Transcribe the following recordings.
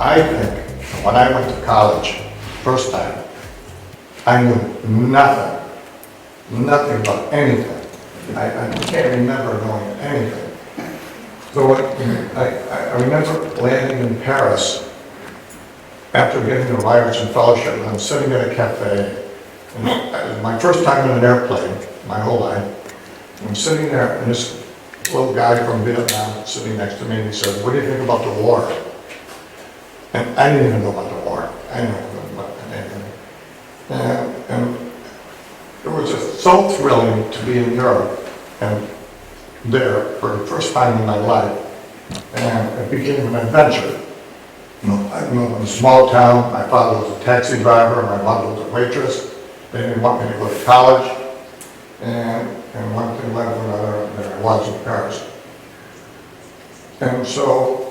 I think when I went to college, first time, I knew nothing about anything. I can't remember knowing anything. So I remember landing in Paris after getting the Ryerson Fellowship, and I'm sitting in a cafe. And it was my first time in an airplane, my whole life. I'm sitting there, and this little guy from Vietnam sitting next to me, and he said, "What do you think about the war?" And I didn't even know about the war. I didn't know about anything. And it was just so thrilling to be in Europe and there for the first time in my life. And it became an adventure. I grew up in a small town. My father was a taxi driver. My mother was a waitress. They didn't want me to go to college. And one thing led to another, and there I was in Paris. And so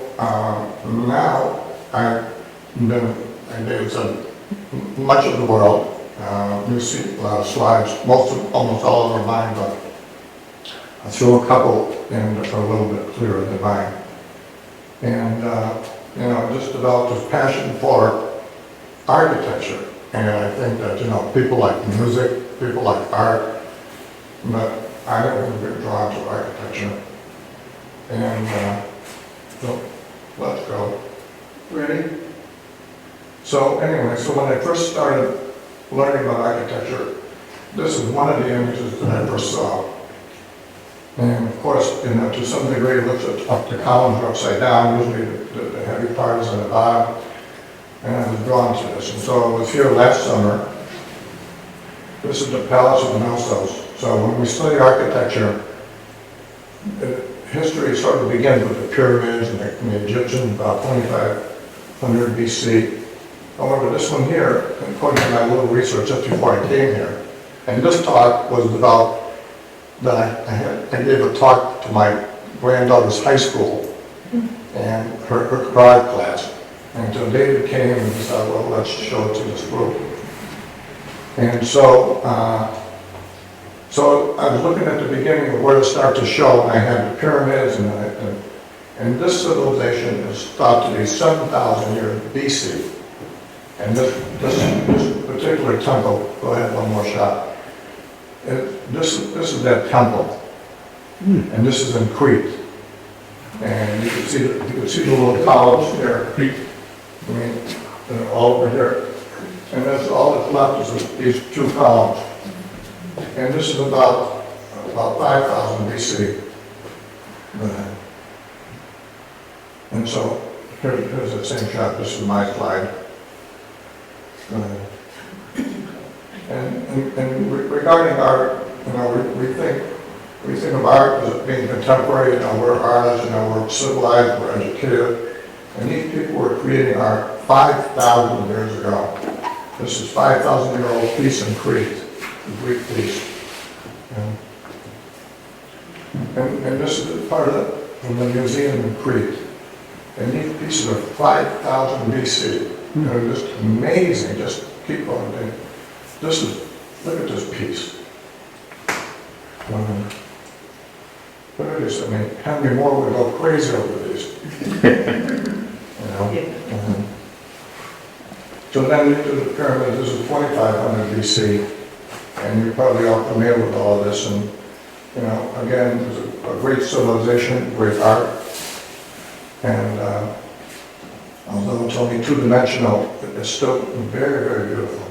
now I visit much of the world. You see a lot of slides, almost all of them are mine, but I threw a couple in that are a little bit clearer than mine. And I just developed this passion for architecture. And I think that, people like music, people like art, but I have been drawn to architecture. And so let's go. Ready? So anyway, so when I first started learning about architecture, this is one of the images that I first saw. And of course, to some degree, it looks up the columns are upside down, usually the heavy part is on the bottom. And I was drawn to this. And so I was here last summer. This is the Palace of the Knossos. So when we study architecture, history sort of begins with the pyramids and the Egyptians about 2500 BC. However, this one here, according to my little research just before I came here, and this talk was about that I gave a talk to my granddaughter's high school and her karate class. And so David came and he said, well, let's show it to this group. And so I was looking at the beginning of where to start to show, and I had the pyramids, and this civilization is thought to be 7,000 years BC. And this particular temple, go ahead, one more shot. This is that temple, and this is in Crete. And you can see the little columns there. I mean, all over here. And that's all that's left is these two columns. And this is about 5,000 BC. And so here's the same shot. This is my slide. And regarding art, we think of art as being contemporary. We're artists, we're civilized, we're educated. And these people were creating art 5,000 years ago. This is 5,000-year-old piece in Crete, the Greek piece. And this is part of it from the museum in Crete. And these pieces are 5,000 BC. They're just amazing. Just keep going. Look at this piece. Look at this. I mean, Henry Moore would go crazy over these. So then into the pyramids, this is 2,500 BC, and you're probably all familiar with all of this. And again, there's a great civilization, great art, and although it's only two-dimensional, it's still very, very beautiful.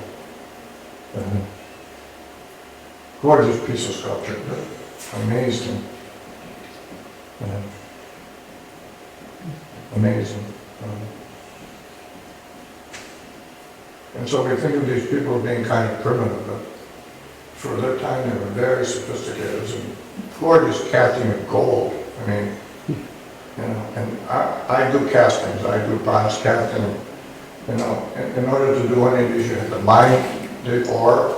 Gorgeous piece of sculpture, amazing. Amazing. And so we think of these people being kind of primitive, but for their time they were very sophisticated. It was a gorgeous casting of gold. I mean, and I do castings. I do bronze casting. In order to do any of these, you have to mine the ore,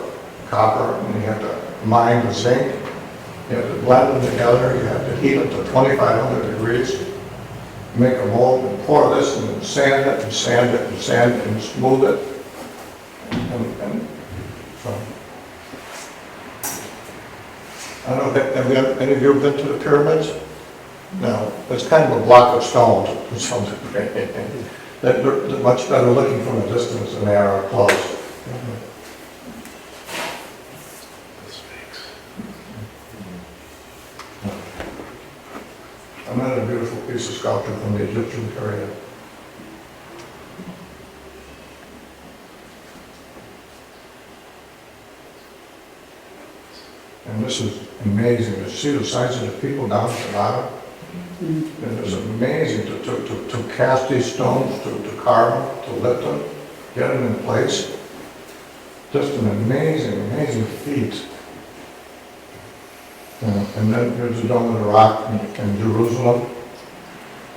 copper, and you have to mine the zinc. You have to blend them together. You have to heat it to 2,500 degrees. Make a mold and pour this and then sand it and sand it and sand it and smooth it. And so, I don't know, have any of you been to the pyramids? No, it's kind of a block of stone. they're much better looking from a distance than they are up close. Another beautiful piece of sculpture from the Egyptian period. And this is amazing. To see the size of the people down at the bottom. And it's amazing to cast these stones, to carve them, to lift them, get them in place. Just an amazing, amazing feat. And then here's the Dome of the Rock in Jerusalem.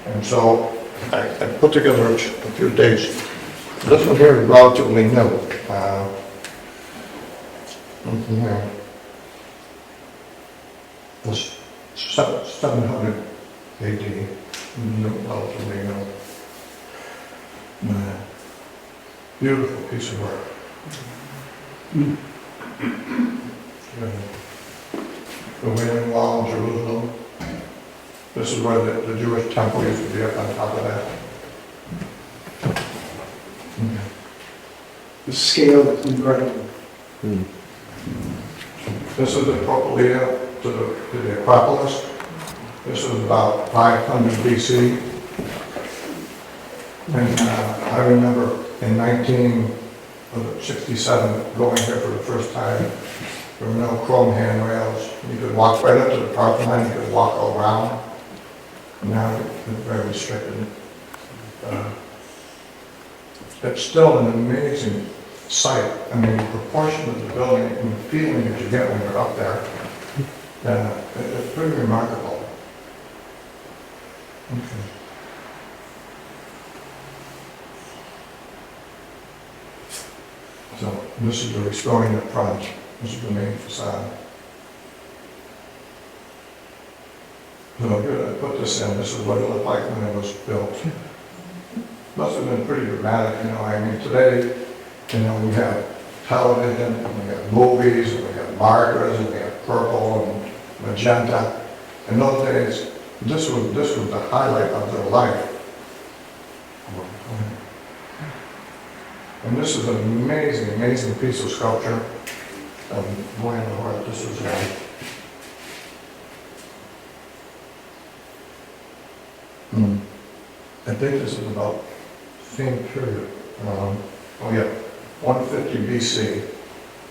And so I put together a few dates. This one here is relatively new. Yeah. Was 700 AD, relatively new. Beautiful piece of work. The Wailing Wall in Jerusalem. This is where the Jewish temple used to be up on top of that. The scale is incredible. This is the Propylaea to the Acropolis. This was about 500 BC. And I remember in 1967 going here for the first time. There were no chrome handrails. You could walk right up to the Parthenon, you could walk all around. Now it's very restricted. It's still an amazing sight. I mean, the proportion of the building and the feeling that you get when you're up there, it's pretty remarkable. Okay. So this is the restoring the front. This is the main facade. So here I put this in. This is what it looked like when it was built. Must have been pretty dramatic, you know. I mean, today, you know, we have television, and we have movies, and we have markers, and we have purple and magenta. In those days, this was the highlight of their life. And this is an amazing, amazing piece of sculpture. Boy in the heart, this is I think this is about the same period. 150 BC.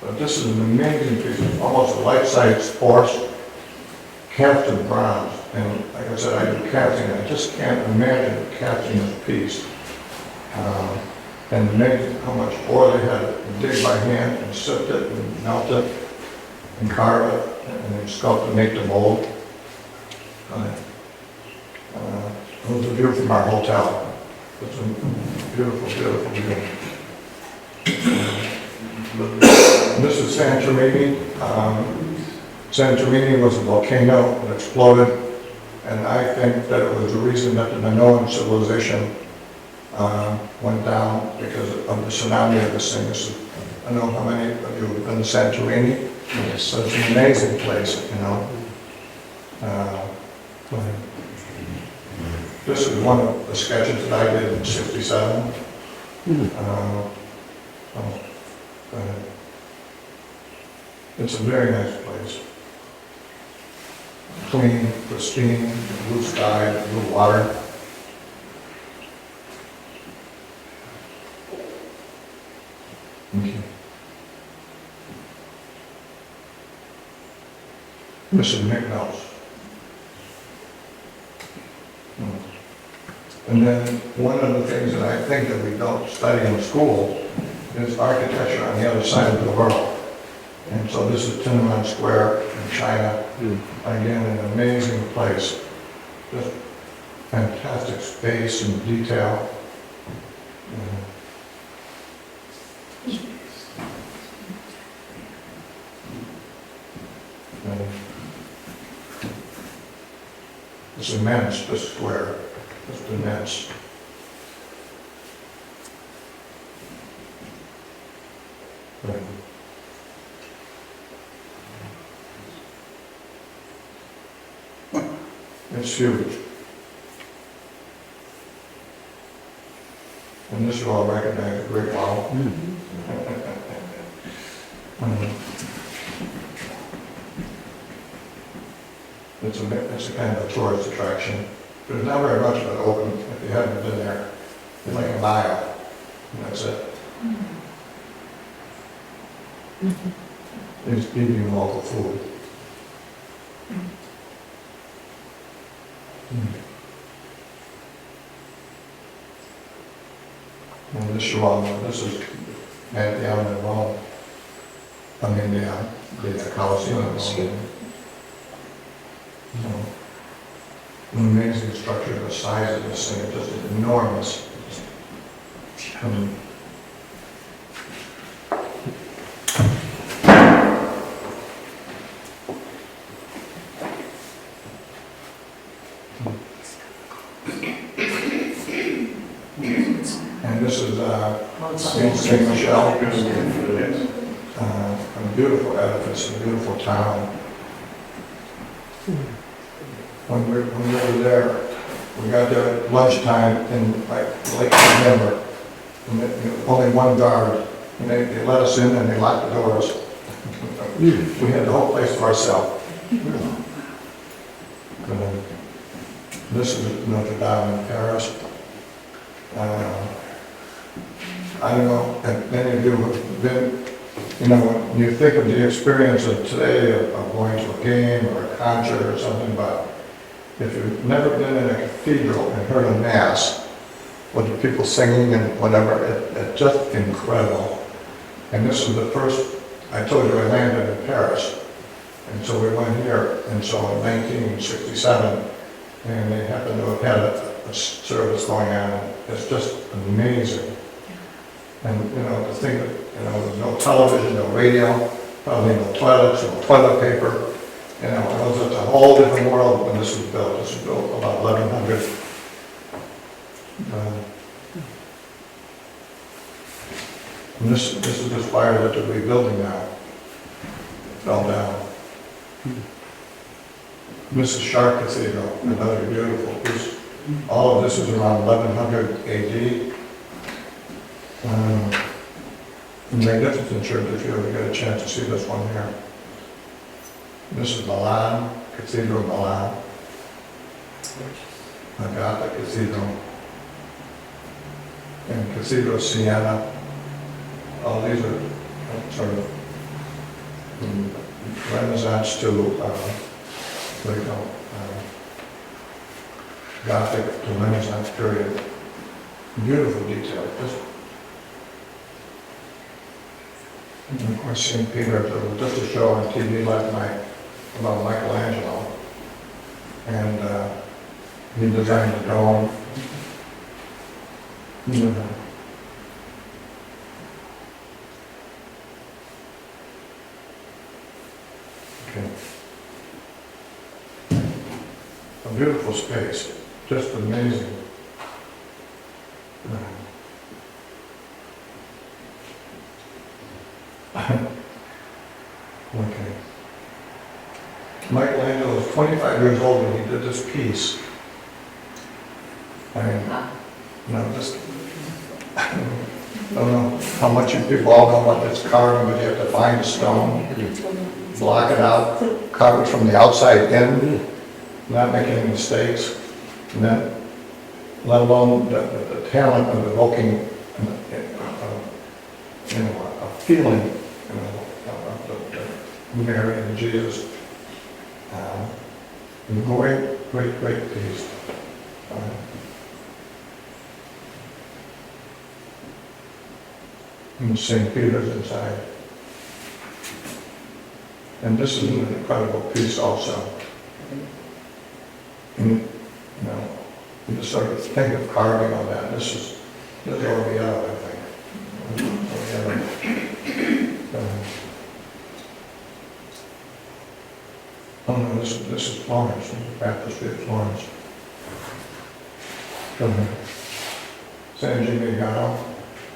But this is an amazing piece, almost a life-size horse, cast in bronze. And like I said, I do casting. I just can't imagine casting this piece. And amazing how much ore they had to dig by hand and sift it and melt it and carve it and then sculpt and make the mold. It was a view from our hotel. It's a beautiful, beautiful view. This is Santorini. Santorini was a volcano that exploded, and I think that it was the reason that the Minoan civilization went down because of the tsunami of this thing. I don't know how many of you have been to Santorini. Yes. So it's an amazing place, you know. This is one of the sketches that I did in '67. It's a very nice place. Clean, pristine, blue sky, blue water. Okay. This is Mykonos. And then one of the things that I think that we don't study in school is architecture on the other side of the world. And so this is Tiananmen Square in China. Again, an amazing place. Just fantastic space and detail. It's immense, this square. It's immense. It's huge. And this you all recognize a great well. It's a kind of a tourist attraction. There's not very much of it open if you haven't been there. It's like a mile, and that's it. It's eating local food. And this is at the Island of Rome. I mean, the Colosseum of Rome. An amazing structure, the size of this thing, just enormous. And this is St. Michel, a beautiful edifice, a beautiful town. When we were there, we got there at lunchtime in like late November, and only one guard, and they let us in and they locked the doors. We had the whole place to ourselves. This is Notre Dame in Paris. I don't know, and many of you have been, when you think of the experience of today of going to a game or a concert or something, but if you've never been in a cathedral and heard a mass with the people singing and whatever, it's just incredible. And this is the first, I told you I landed in Paris. And so we went here, and so in 1967, and they happened to have had a service going on, and it's just amazing. And, to think that, there's no television, no radio, probably no toilets, no toilet paper. It was a whole different world when this was built. This was built about 1100. And this is the spire that they're rebuilding now. It fell down. This is Chartres Cathedral, another beautiful piece. All of this is around 1100 AD. Magnificent church if you ever get a chance to see this one here. This is Milan, Cathedral Milan. A Gothic cathedral. And Cathedral Siena. All these are sort of Renaissance to, Gothic to Renaissance period. Beautiful detail. And of course, St. Peter, there was just a show on TV last night about Michelangelo. And he designed the dome. Okay. A beautiful space, just amazing. Okay. Michelangelo was 25 years old when he did this piece. Just, I don't know how much you people all know about this carving, but you have to find a stone, block it out, carve it from the outside in, not make any mistakes, and then, let alone the talent of evoking, a feeling, of Mary and Jesus. Great piece. And St. Peter's inside. And this is an incredible piece also. And, you just sort of think of carving on that. This is Orvieto, I think. Oh no, this is Florence, Baptistry of Florence. San Gimignano.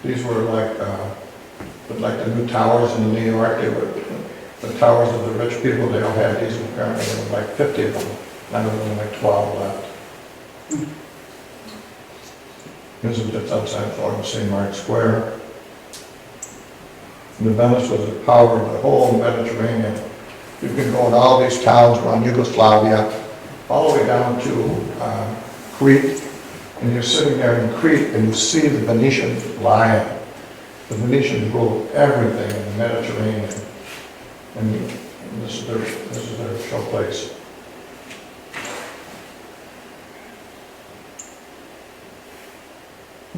These were like the new towers in New York. They were the towers of the rich people. They all had these. Apparently, there were like 50 of them. Now there's only like 12 left. This is just outside Florida, St. Mark's Square. The Venice was the power of the whole Mediterranean. You can go in all these towns around Yugoslavia, all the way down to Crete, and you're sitting there in Crete and you see the Venetians lying. The Venetians ruled everything in the Mediterranean. And this is their showplace.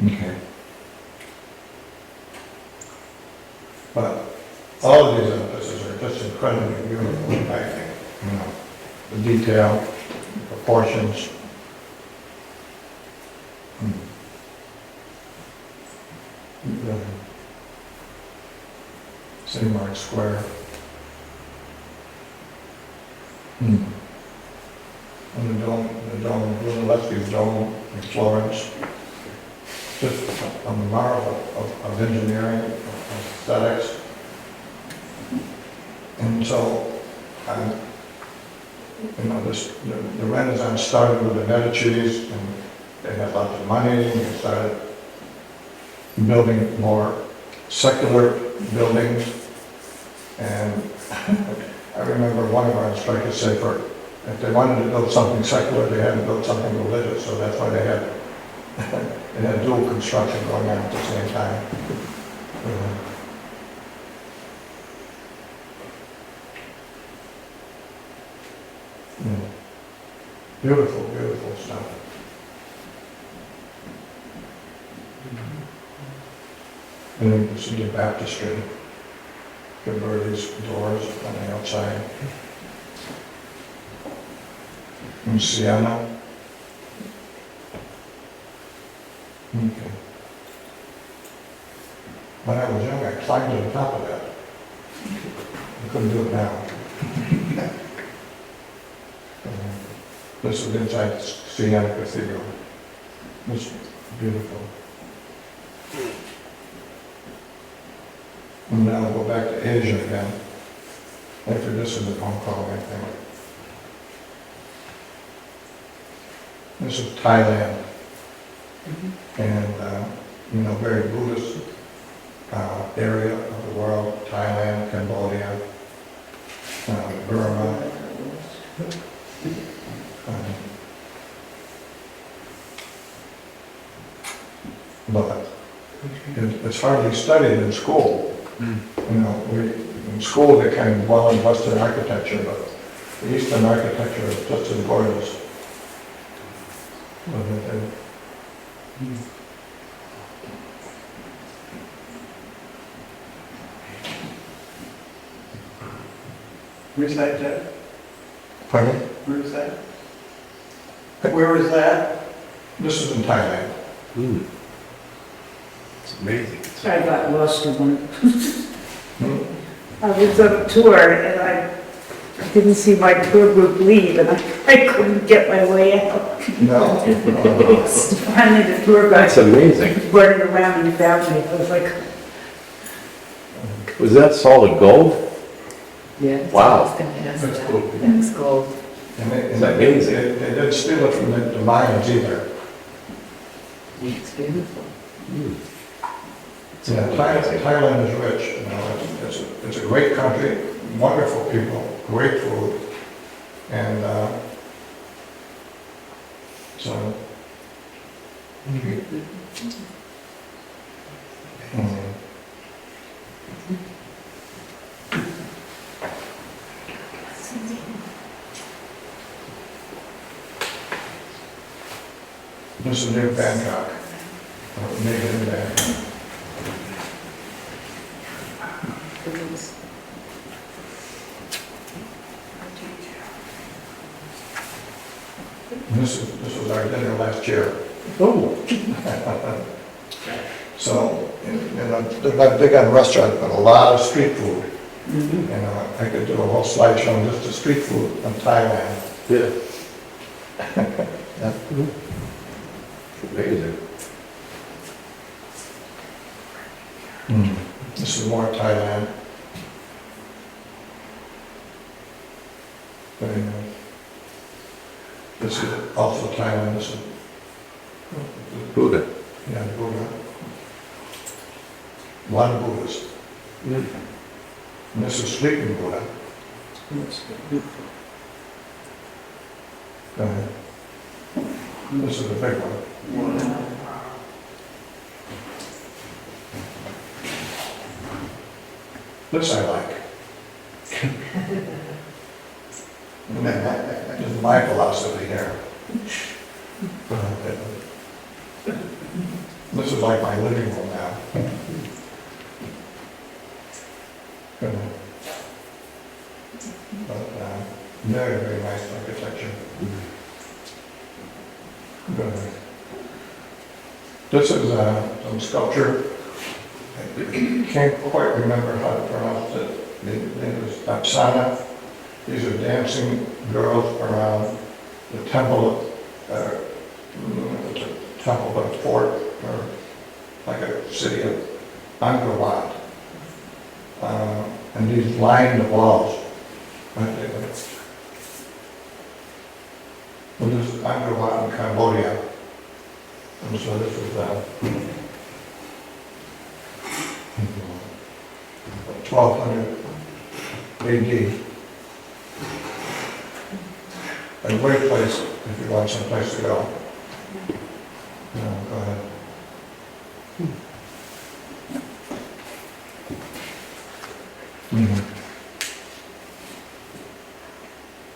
Okay. But all of these edifices are just incredibly beautiful, I think. You know, the detail, the proportions. St. Mark's Square. And the dome, Brunelleschi's dome in Florence. Just a marvel of engineering, of aesthetics. And so, you know, the Renaissance started with the Medicis, and they had lots of money, and they started building more secular buildings. And I remember one of our instructors say, if they wanted to build something secular, they had to build something religious, so that's why they had dual construction going on at the same time. Beautiful, beautiful stuff. And then you see the baptistry, Ghiberti's doors on the outside. In Siena. Okay. When I was young, I climbed to the top of that. I couldn't do it now. This is inside Siena Cathedral. It's beautiful. And now we'll go back to Asia again. After this is in Hong Kong, I think. This is Thailand. And, you know, very Buddhist area of the world. Thailand, Cambodia, Burma. But it's hardly studied in school. You know, in school they kind of dwell in Western architecture, but the Eastern architecture is just as gorgeous. Where's that, Jeff? Pardon? Where is that? Where is that? This is in Thailand. It's amazing. I got lost in one. I was on a tour and I didn't see my tour group leave and I couldn't get my way out. No? Finally the tour guide That's amazing. running around and found me. I was like, Was that solid gold? yeah. that's Wow. what I was gonna ask That's about. cool. That's gold. And It's amazing. they didn't steal it from the Mayans either. It's beautiful. Yeah, Thailand is rich, you know, it's a great country, wonderful people, great food, and, so. This is near Bangkok, made in Bangkok. This was our dinner last year. Oh. So, you know, they're not big on restaurants, but a lot of street food. You know, I could do a whole slideshow on just the street food in Thailand. Yeah. Yeah. Amazing. This is more Thailand. Very nice. This is also Thailand. This is Buddha. Yeah, Buddha. One Buddhist. Mm. And this is sleeping Buddha. Go ahead. This is the big one. This I like. This is my philosophy here. This is like my living room now. But very, very nice architecture. Good. This is some sculpture. I can't quite remember how to pronounce it. It was Apsana. These are dancing girls around the temple, it's a temple, but a fort, or like a city of Angkor Wat. And these line the walls. Well, this is Angkor Wat in Cambodia. And so this is 1200 AD. A great place if you want some place to go. Go ahead.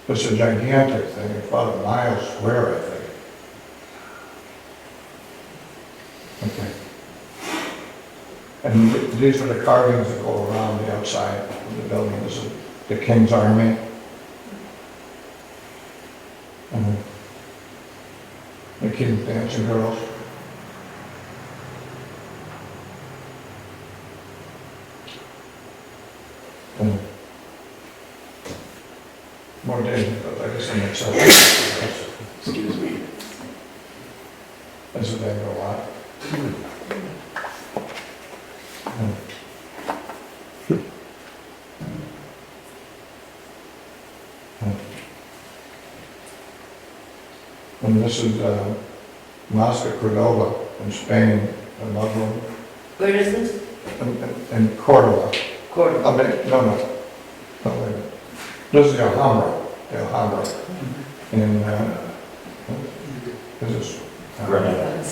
It's a gigantic thing, it's about a mile square, I think. Okay. And these are the carvings that go around the outside of the building. This is the King's Army. The King's Dancing Girls. More days, but I guess I'm excited. Excuse me. This is Angkor Wat. And this is Mosque of Cordova in Spain, a Muslim. Where is this? In Cordova. Cordova. I mean, no, wait a minute. This is the Alhambra. In, this is, Granada.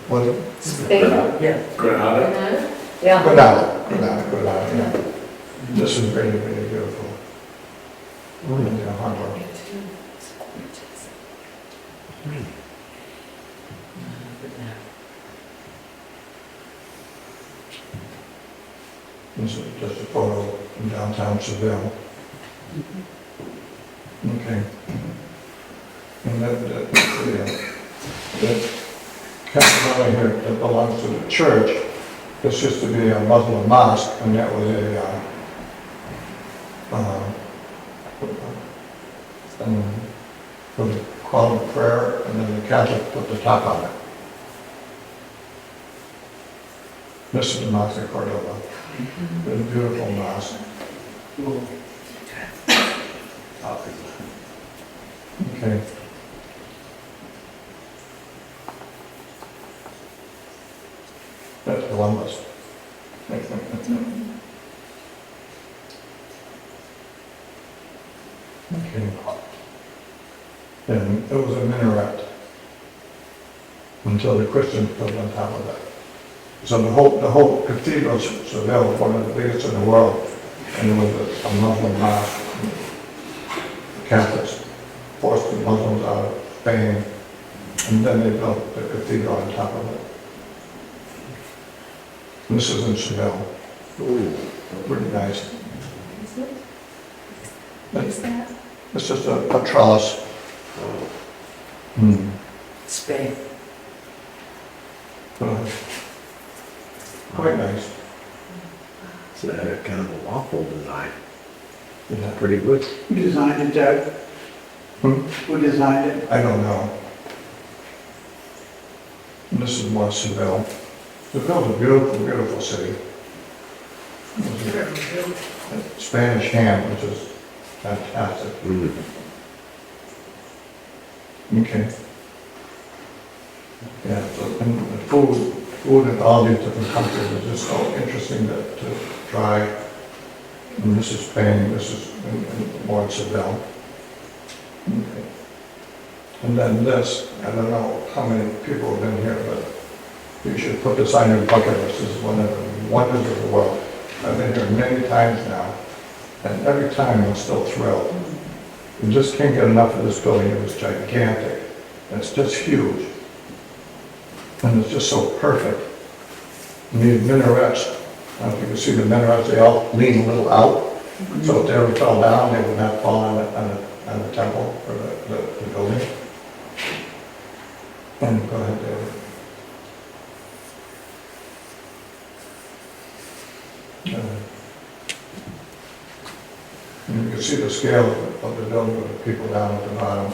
what is it? Spain? Yeah. Granada. Granada? Yeah. Granada, yeah. This is really, really beautiful. The Alhambra. This is just a photo in downtown Seville. Okay. And the Cataumet here that belongs to the church. This used to be a Muslim mosque, and that was for the call of prayer, and then the Catholic put the top on it. This is the Mosque of Cordova. It's a beautiful mosque. Okay. That's Columbus. Okay. And it was a minaret until the Christians put it on top of it. So the whole cathedral of Seville was one of the biggest in the world, and it was a Muslim mosque. The Catholics forced the Muslims out of Spain, and then they built the cathedral on top of it. And this is in Seville. Ooh. Pretty nice. What is that? It's just a trellis. Spain. Quite nice. It's a kind of a waffle design. Yeah. Pretty good. Who designed it, Doug? Who designed it? I don't know. And this is more Seville. Seville's a beautiful, beautiful city. Spanish ham, which is fantastic. Okay. Yeah, so, and the food food in all these different countries is just so interesting to try. And this is Spain, this is more in Seville. Okay. And then this, I don't know how many people have been here, but you should put this on your bucket list. This is one of the wonders of the world. I've been here many times now, and every time I'm still thrilled. You just can't get enough of this building. It was gigantic. And it's just huge. And it's just so perfect. And these minarets, I don't know if you can see the minarets, they all lean a little out. So if they ever fell down, they would not fall on the temple or the building. And go ahead, David. And you can see the scale of the building with the people down at the bottom.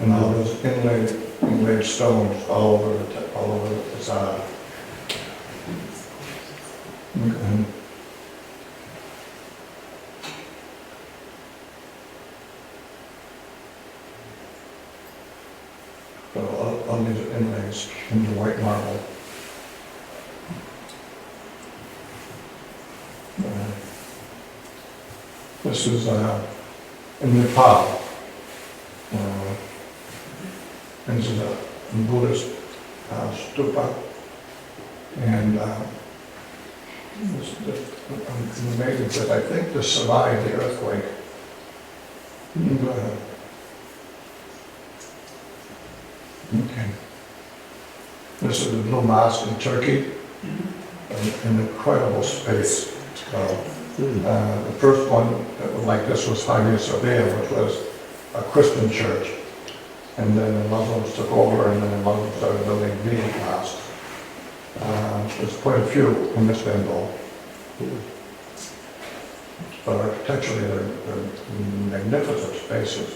And all those inlaid stones all over the facade. Okay. So all these inlays in the white marble. This is in Nepal. And this is a Buddhist stupa. And I'm amazed that I think this survived the earthquake. Go ahead. Okay. This is the Blue Mosque in Turkey. An incredible space. The first one that was like this was Hagia Sophia, which was a Christian church. And then the Muslims took over, and then the Muslims started building these mosques. There's quite a few in Istanbul. But architecturally, they're magnificent spaces.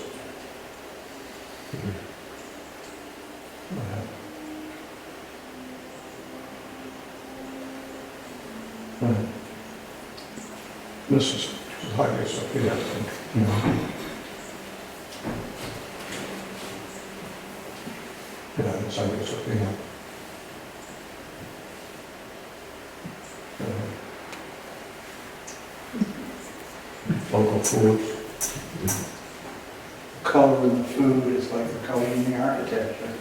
This is Hagia Sophia, I think. Yeah, it's Hagia Sophia. Local foods. Color in the food is like the color in the architecture.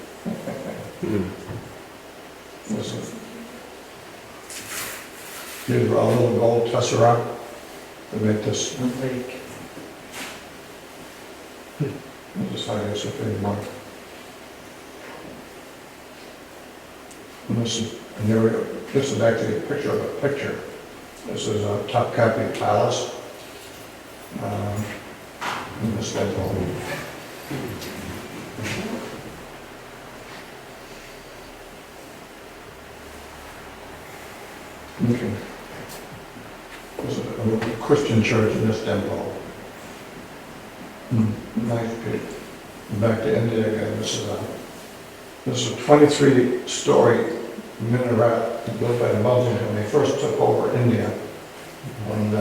These are all little gold tesseract to make this lake. This is Hagia Sophia mark. And this is actually a picture of a picture. This is a Topkapi Palace. In Istanbul. Okay. This is a Christian church in Istanbul. Nice pic. Back to India again. This is a 23-story minaret built by the Muslims when they first took over India. And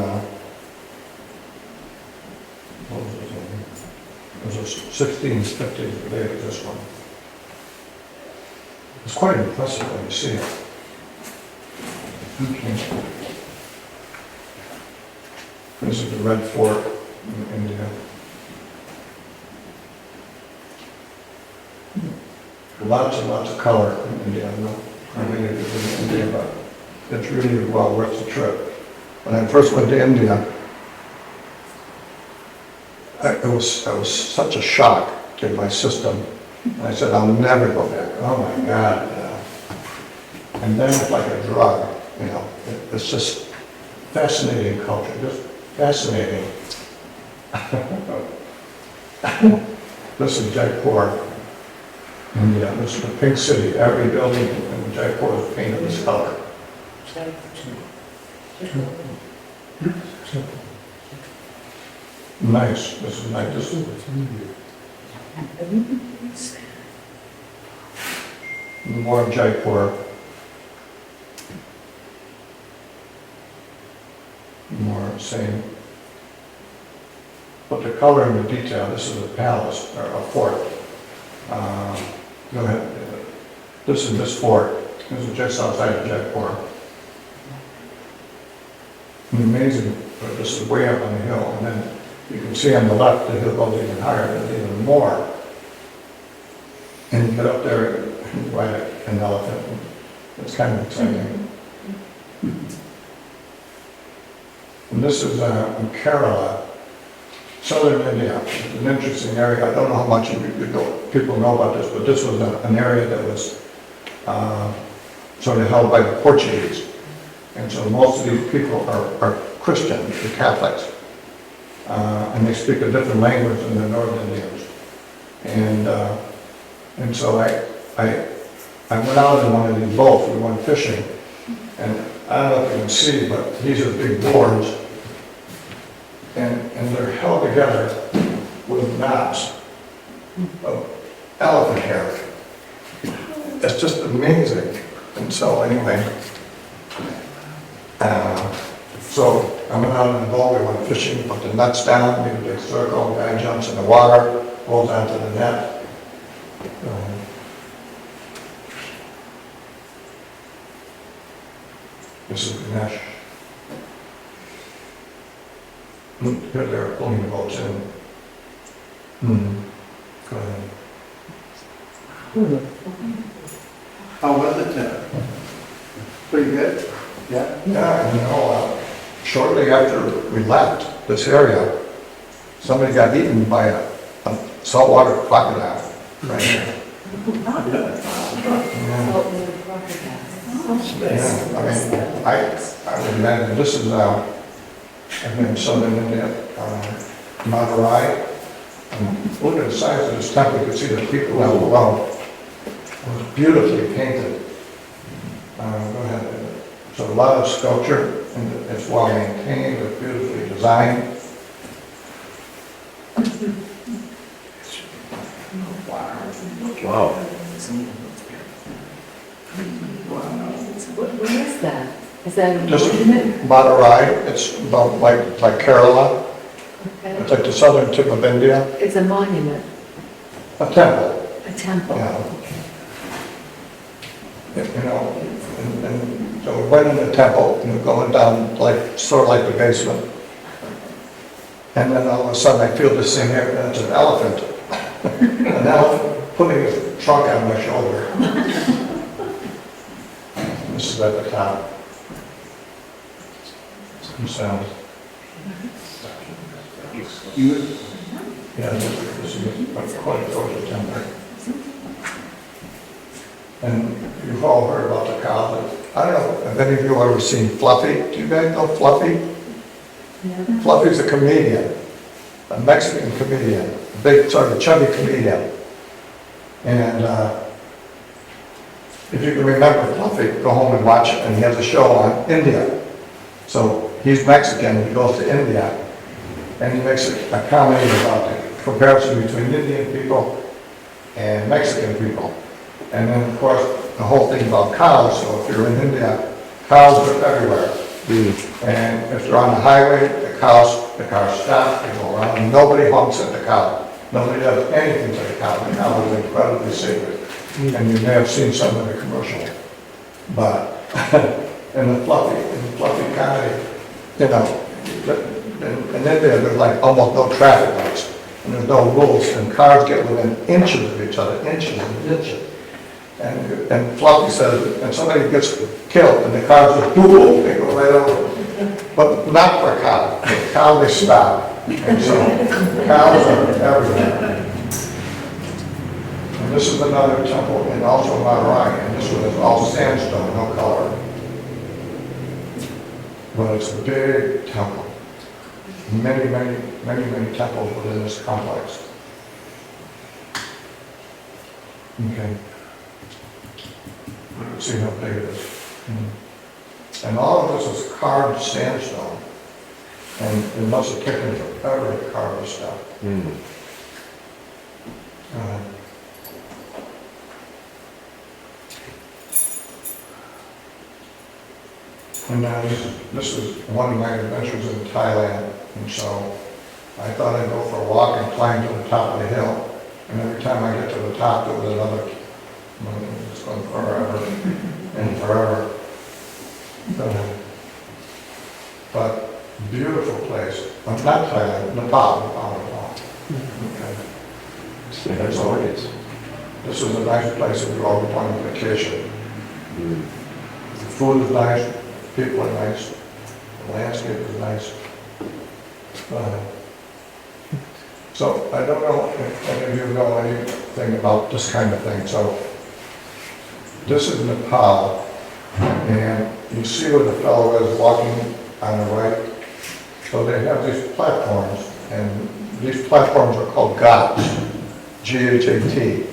it was a 1650s day, this one. It's quite impressive when you see it. Okay. This is the Red Fort in India. Lots and lots of color in India. I don't know how many it is in India, but it's really well worth the trip. When I first went to India, it was such a shock in my system. And I said, I'll never go back. Oh my God. And then it's like a drug, you know. It's just fascinating culture, just fascinating. This is Jaipur, India. This is the pink city. Every building in Jaipur is painted this color. Nice. This is nice. This is more of Jaipur. More same. But the color and the detail, this is a palace, or a fort. Go ahead. This is this fort. This is just outside of Jaipur. And amazing, but this is way up on the hill, and then you can see on the left, the hill goes even higher, there's even more. And you get up there and ride an elephant. It's kind of exciting. And this is in Kerala, southern India. It's an interesting area. I don't know how much people know about this, but this was an area that was sort of held by the Portuguese. And so most of these people are Christian, they're Catholics. And they speak a different language than the North Indians. And so I went out in one of these boats, we went fishing, and I don't know if you can see, but these are big boards, and they're held together with knots of elephant hair. It's just amazing. And so anyway, so I went out in the boat, we went fishing, put the nets down, made a big circle, guy jumps in the water, holds onto the net. This is Ganesh. Here they're pulling the boats in. Go ahead. How was it there? Pretty good? Yeah? Yeah, you know, shortly after we left this area, somebody got eaten by a saltwater crocodile right here. Yeah, I mean, I would imagine this is, I'm in southern India, Madurai. Look at the size of this temple, you can see the people down below. It was beautifully painted. Go ahead. So a lot of sculpture, and it's well maintained, it's beautifully designed. Wow. What is that? Is that a Just monument? Madurai, it's about like Kerala, Okay. it's like the southern tip of India, It's a monument, a temple, a temple. yeah. You know, and so we went in the temple, and we're going down like, sort of like the basement. And then all of a sudden I feel this thing here, and it's an elephant. An elephant putting his trunk on my shoulder. This is at the top. Some sound. Yeah, this is quite a gorgeous temple. And you've all heard about the cow. I don't know, have any of you ever seen Fluffy? Do you guys know Fluffy? Fluffy's a comedian, a Mexican comedian, a big sort of chubby comedian. And if you can remember Fluffy, go home and watch it, and he has a show on India. So he's Mexican, he goes to India, and he makes a comedy about the comparison between Indian people and Mexican people. And then, of course, the whole thing about cows, so if you're in India, cows are everywhere. And if they're on the highway, the cars stop, they go around, and nobody honks at the cow. Nobody does anything to the cow. The cow is incredibly sacred. And you may have seen some of the commercial. But in the fluffy comedy, you know, in India, there's like almost no traffic lights, and there's no rules, and cars get within inches of each other, inches and inches. And Fluffy says, and somebody gets killed, and the cars just boom, they go right over. But not for a cow. The cow, they stop. And so cows are everywhere. And this is another temple in also Madurai, and this one is all sandstone, no color. But it's a big temple. Many temples within this complex. Okay. Let's see how big it is. And all of this is carved sandstone. And it must have taken forever to carve this stuff. And now this is one of my adventures in Thailand. And so I thought I'd go for a walk and climb to the top of the hill. And every time I get to the top, there was another, it's going forever. and forever. But beautiful place. Not Thailand, Nepal. Okay. Say that's nice. This is a nice place if you're all going on vacation. Mm. The food is nice, people are nice, the landscape is nice. So I don't know if any of you know anything about this kind of thing. So this is Nepal, and you see where the fellow is walking on the right. So they have these platforms, and these platforms are called ghats, G-H-A-T,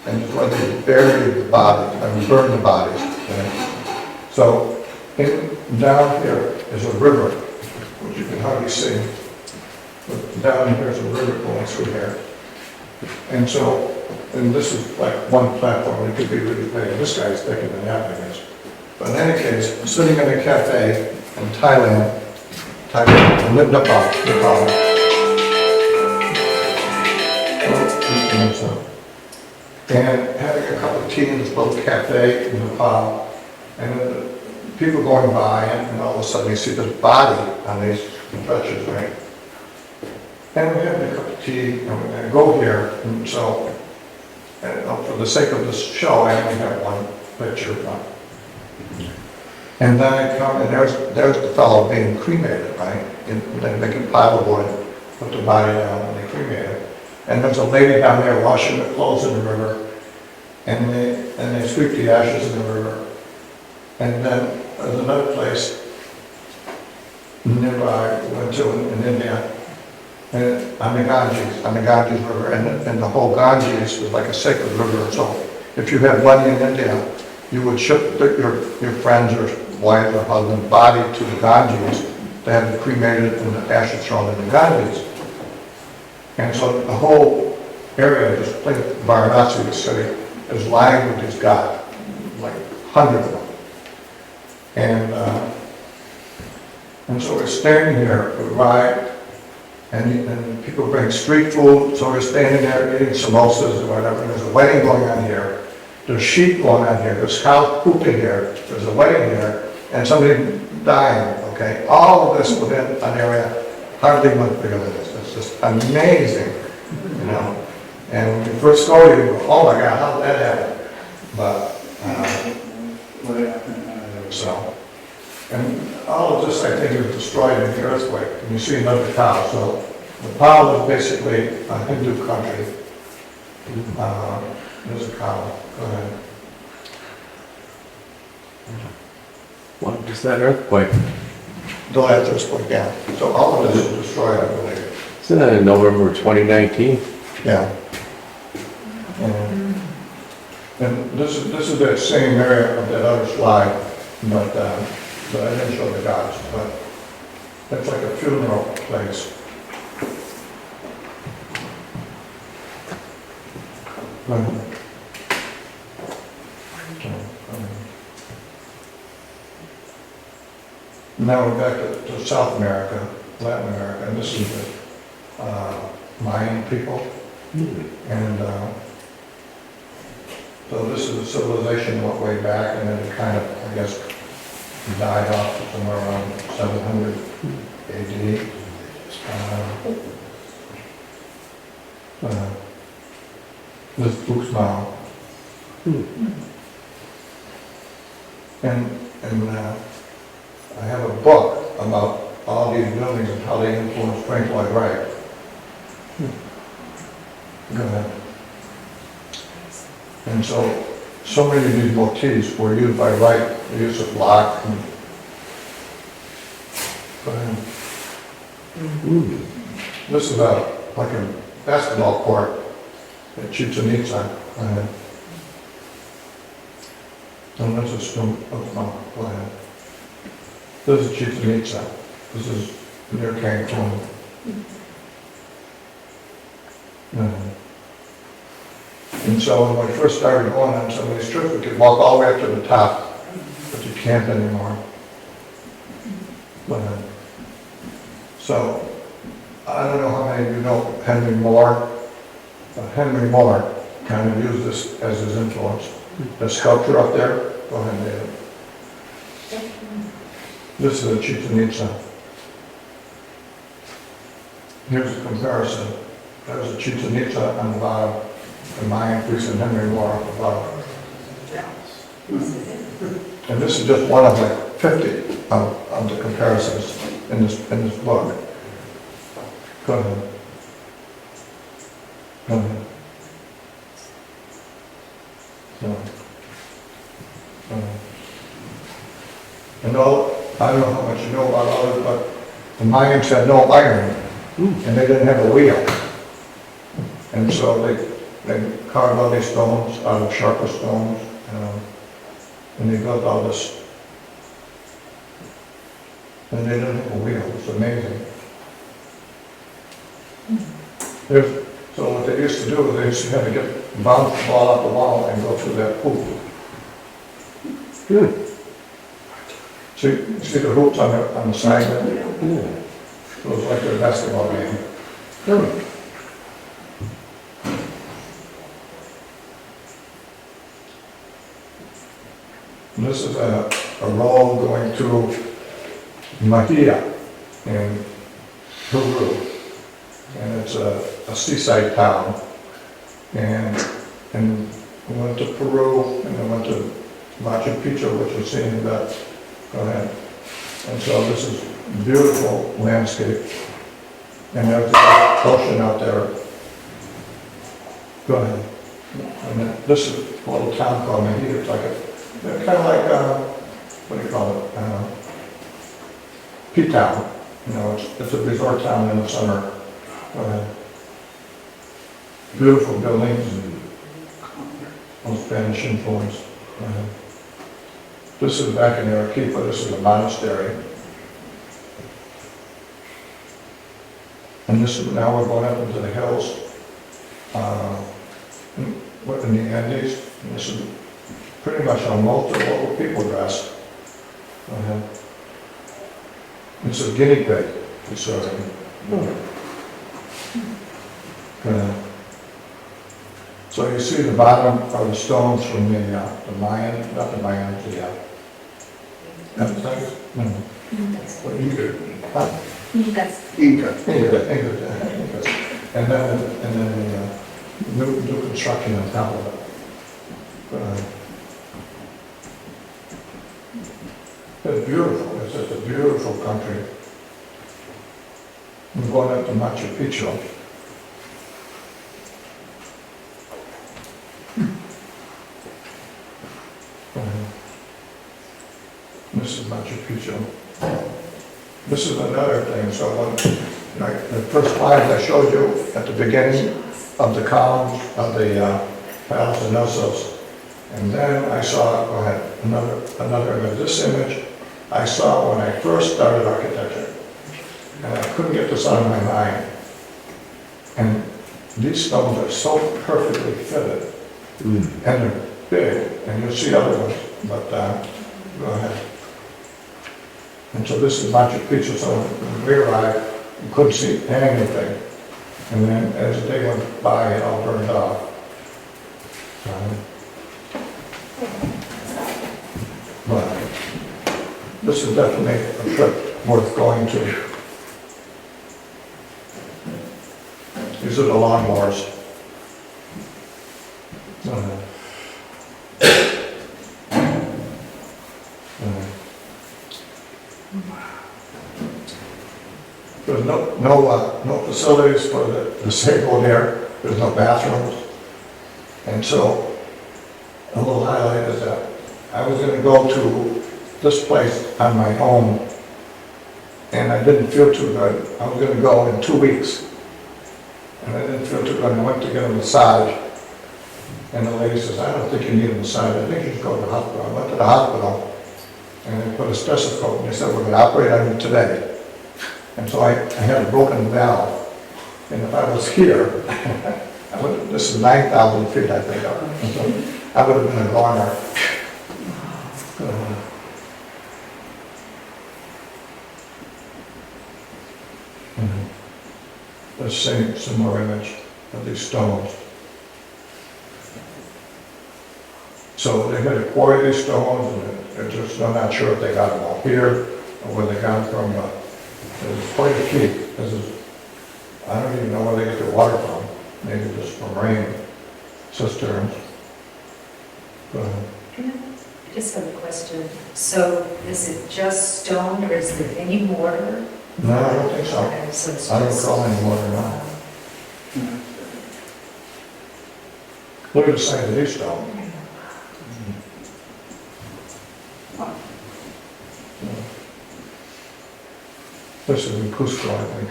and it's where they bury the body and burn the bodies. Okay? So down here is a river, which you can hardly see. But down here is a river going through here. And so, and this is like one platform, it could be really big. This guy's thicker than that, I guess. But in any case, I'm sitting in a cafe in Thailand, Nepal. And having a cup of tea in this little cafe in Nepal, and then the people going by, and all of a sudden you see this body on these stretchers, right? And we have a cup of tea, and we're going to go here, and so, and for the sake of this show, I only have one picture. And then I come, and there's the fellow being cremated, right? And they make a pile of wood, put the body down, and they cremate it. And there's a lady down there washing the clothes in the river, and they sweep the ashes in the river. And then there's another place nearby we went to in India, and on the Ganges River, and the whole Ganges is like a sacred river. So if you had money in India, you would ship your friends or wife or husband's body to the Ganges to have it cremated and the ashes thrown in the Ganges. And so the whole area, this place, Varanasi, the city, is lined with these ghats, like hundreds of them. And so we're standing here, we ride, and people bring street food, so we're standing there eating samosas or whatever, and there's a wedding going on here, there's sheep going on here, there's cows pooping here, there's a wedding here, and somebody dying, okay? All of this within an area hardly much bigger than this. It's just amazing, you know? And when you first go, you go, oh my God, how did that happen? But, so, and all of this, I think, is destroyed in the earthquake. And you see another cow. So Nepal is basically a Hindu country. There's a cow. Go ahead. What was that earthquake? The last earthquake, yeah. So all of this is destroyed, I believe. Isn't that in November 2019? Yeah. And this is that same area of that other slide, but I didn't show the gods, but that's like a funeral place. Now we're back to South America, Latin America, and this is the Mayan people. And so this is a civilization that went way back, and then it kind of, I guess, died off somewhere around 700 AD. This Fuchs now. And I have a book about all these buildings and how they influenced Frank Lloyd Wright. Go ahead. And so many of these motifs were used by Wright, the use of block. And, go ahead. This is like a basketball court at Chichen Itza. Go ahead. And this is from, go ahead. This is Chichen Itza. This is near Cancun. And so when we first started going on some of these trips, we could walk all the way up to the top, but you can't anymore. So I don't know how many of you know Henry Moore. Henry Moore kind of used this as his influence. The sculpture up there, go ahead, David. This is a Chichen Itza. Here's a comparison. There's a Chichen Itza on the bottom, the Mayan priest and Henry Moore on the bottom. And this is just one of like 50 of the comparisons in this book. Go ahead. Go ahead. So, and I don't know how much you know about all this, but the Mayans had no iron, and they didn't have a wheel. And so they carved all these stones out of sharper stones, and they built all this. And they didn't have a wheel. It's amazing. So what they used to do is they used to have to get bounce the ball off the wall and go through that hoop. So you see the hoops on the side there? Yeah. So it's like a basketball game. And this is a road going to Mahia in Peru. And it's a seaside town. And we went to Peru and then went to Machu Picchu, which was seen in that. Go ahead. And so this is beautiful landscape. And there's the ocean out there. Go ahead. And then this is a little town called Mahia. It's like kind of like, what do you call it? P-Town. You know, it's a resort town in the summer. Go ahead. Beautiful buildings, all Spanish influence. Go ahead. This is back in Arequipa. This is a monastery. And this is, now we're going up into the hills in the Andes. And this is pretty much on most of what people dress. Go ahead. This is guinea pig. It's so you see the bottom of the stones from the Mayan, not the Mayan, what Inca. Huh? Inca. And then the new construction on top of it. It's beautiful. It's just a beautiful country. We're going up to Machu Picchu. This is Machu Picchu. This is another thing. So the first slide I showed you at the beginning of the columns of the Palace of Knossos, and then I saw, go ahead, another image. This image I saw when I first started architecture, and I couldn't get this out of my mind. And these stones are so perfectly fitted, and they're big, and you'll see other ones, but go ahead. And so this is Machu Picchu, so when we arrived, you couldn't see anything. And then as the day went by, it all burned off. But this is definitely a trip worth going to. These are the lawnmowers. There's no facilities for the disabled here. There's no bathrooms. And so a little highlight is that I was going to go to this place on my own, and I didn't feel too good. I was going to go in 2 weeks, and I didn't feel too good. I went to get a massage, and the lady says, "I don't think you need a massage. I think you should go to the hospital." I went to the hospital, and they put a stethoscope, and they said, "We're going to operate on you today." And so I had a broken valve, and if I was here, this is 9,000 feet, I think, up. And so I would have been a goner. Let's see some more image of these stones. So they're gonna quarry these stones, and they're just, I'm not sure if they got them all here, or where they got them from, but there's quite a few. This is, I don't even know where they get their water from, maybe just from rain cisterns. Go ahead. I just have a question. So is it just stone or is there any mortar? No, I don't think so. Okay, so it's I don't just- recall any water, no. Look at the size of these stones. This is in Cusco, I think.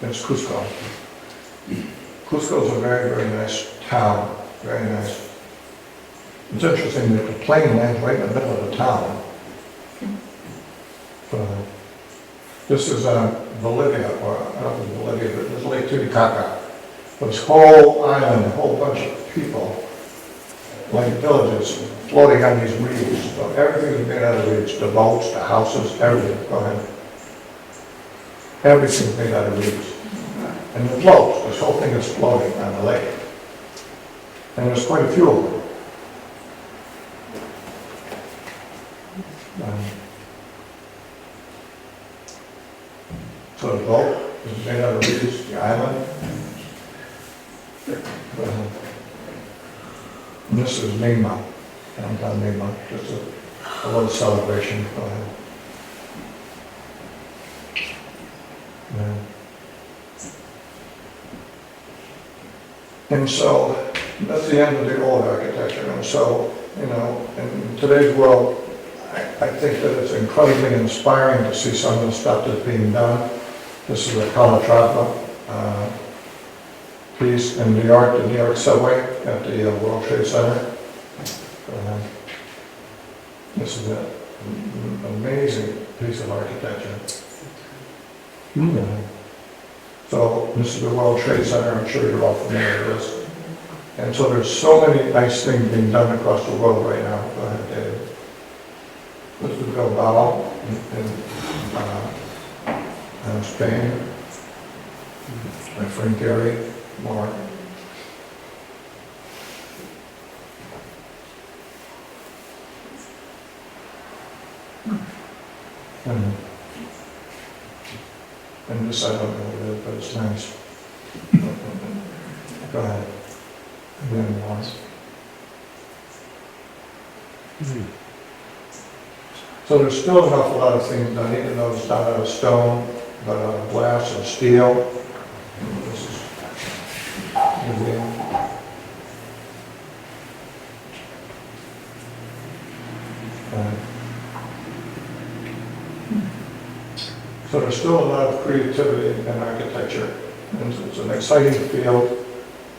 That's Cusco. Cusco's a very, very nice town, very nice. It's interesting that the plane lands right in the middle of the town. This is Bolivia, or I don't know if it's Bolivia, but it's Lake Titicaca. This whole island, a whole bunch of people, like villages, floating on these reeds. So everything is made out of reeds, the boats, the houses, everything. Go ahead. Everything's made out of reeds. And it floats, this whole thing is floating on the lake. And there's quite a few of them. So the boat is made out of reeds, the island. And this is Mima, downtown Mima, just a little celebration. Go ahead. Yeah. And so that's the end of the old architecture. And so, you know, in today's world, I think that it's incredibly inspiring to see some of the stuff that's being done. This is a Calatrava piece in New York, the New York subway at the World Trade Center. This is an amazing piece of architecture. So this is the World Trade Center, I'm sure you're all familiar with this. And so there's so many nice things being done across the world right now. Go ahead, David. This is Bilbao in Spain. My friend Gary Moore. And this, I don't know what it is, but it's nice. Go ahead. And then once. So there's still an awful lot of things done, even though it's not out of stone, but out of glass and steel. This is museum. So there's still a lot of creativity in architecture, and it's an exciting field.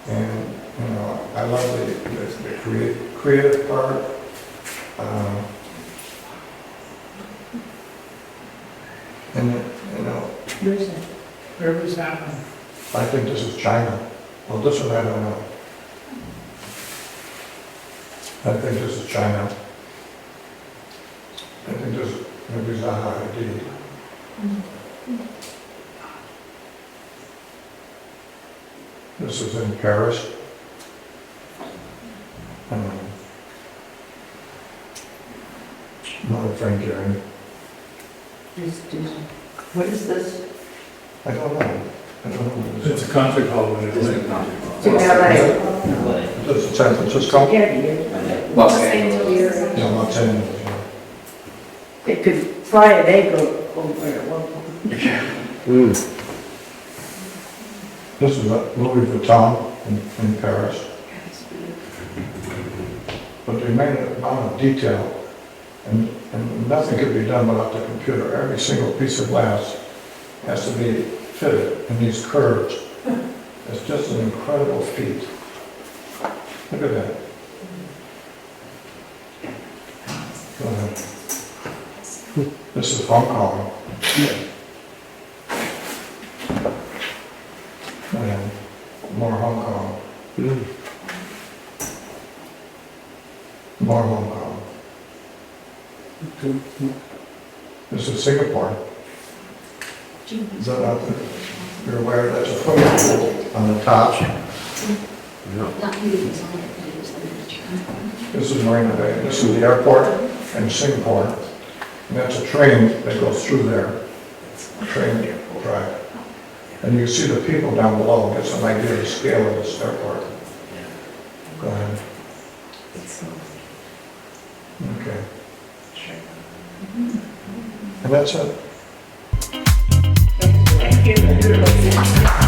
And you know, I love the creative part. And you know, Where was that one? I think this is China. Well, this one I don't know. I think this is China. I think this maybe Zaha Hadid. This is in Paris. Another friend Gary. What is this? I don't know. I don't know what it It's is. a concert hall in Italy. To LA. This is San Francisco? Yeah, Los Angeles. Yeah, Los Angeles. they could fly an egg over at one point. This is Louis Vuitton in Paris. But the amount of detail, and nothing could be done without the computer. Every single piece of glass has to be fitted in these curves. It's just an incredible feat. Look at that. Go ahead. This is Hong Kong. And more Hong Kong. More Hong Kong. This is Singapore. Is that out there? You're aware that's a swimming pool on the top? Yeah. Not you, it's on it, but it was on the This is Marina Bay, this is the airport in Singapore. And that's a train that goes through there, a train track. And you see the people down below, get some idea of the scale of this airport. Go ahead. Okay. And that's it. Thank you.